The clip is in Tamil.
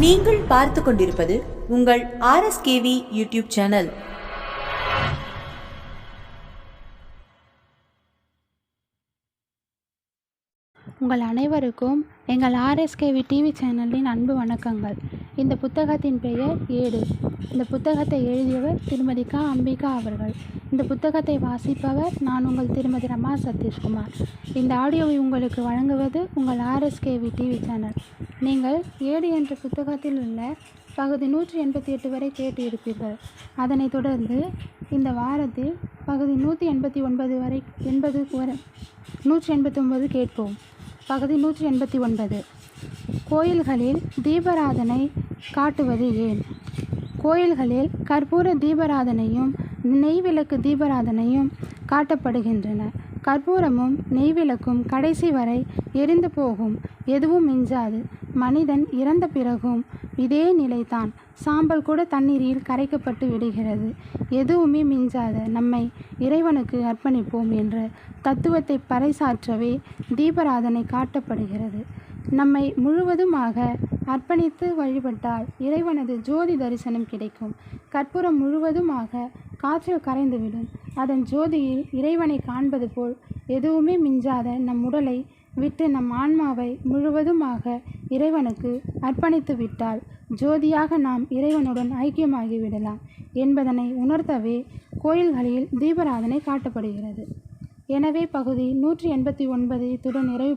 நீங்கள் பார்த்து கொண்டிருப்பது உங்கள் RSKV யூடியூப் சேனல். உங்கள் அனைவருக்கும் எங்கள் RSKV டிவி சேனலின் அன்பு வணக்கங்கள். இந்த புத்தகத்தின் பெயர் ஏடு. இந்த புத்தகத்தை எழுதியவர் திருமதி க. அம்பிகா அவர்கள். இந்த புத்தகத்தை வாசிப்பவர் நான் உங்கள் திருமதி ரமா சதீஷ்குமார். இந்த ஆடியோவை உங்களுக்கு வழங்குவது உங்கள் RSKV டிவி சேனல். நீங்கள் ஏடு என்ற புத்தகத்தில் உள்ள பகுதி 188 வரை கேட்டு இருப்பீர்கள். அதனைத் தொடர்ந்து இந்த வாரத்தில் பகுதி 189 வரை 189 கேட்போம். பகுதி 189. கோயில்களில் தீபாராதனை காட்டுவது ஏன்? கோயில்களில் கற்பூர தீபாராதனையும் நெய்விளக்கு தீபாராதனையும் காட்டப்படுகின்றன. கற்பூரமும் நெய்விளக்கும் கடைசி வரை எரிந்து போகும், எதுவும் மிஞ்சாது. மனிதன் இறந்த பிறகும் இதே நிலைதான். சாம்பல் கூட தண்ணீரில் கரைக்கப்பட்டு விடுகிறது. எதுவுமே மிஞ்சாத நம்மை இறைவனுக்கு அர்ப்பணிப்போம் என்ற தத்துவத்தை பறைசாற்றவே தீபாராதனை காட்டப்படுகிறது. நம்மை முழுவதுமாக அர்ப்பணித்து வழிபட்டால் இறைவனது ஜோதி தரிசனம் கிடைக்கும். கற்பூரம் முழுவதுமாக காற்றில் கரைந்துவிடும். அதன் ஜோதியில் இறைவனை காண்பது போல் எதுவுமே மிஞ்சாத நம் உடலை விட்டு நம் ஆன்மாவை முழுவதுமாக இறைவனுக்கு அர்ப்பணித்து விட்டால் ஜோதியாக நாம் இறைவனுடன் ஐக்கியமாகிவிடலாம் என்பதனை உணர்த்தவே கோயில்களில் தீபாராதனை காட்டப்படுகிறது. எனவே பகுதி 189 இத்துடன் நிறைவு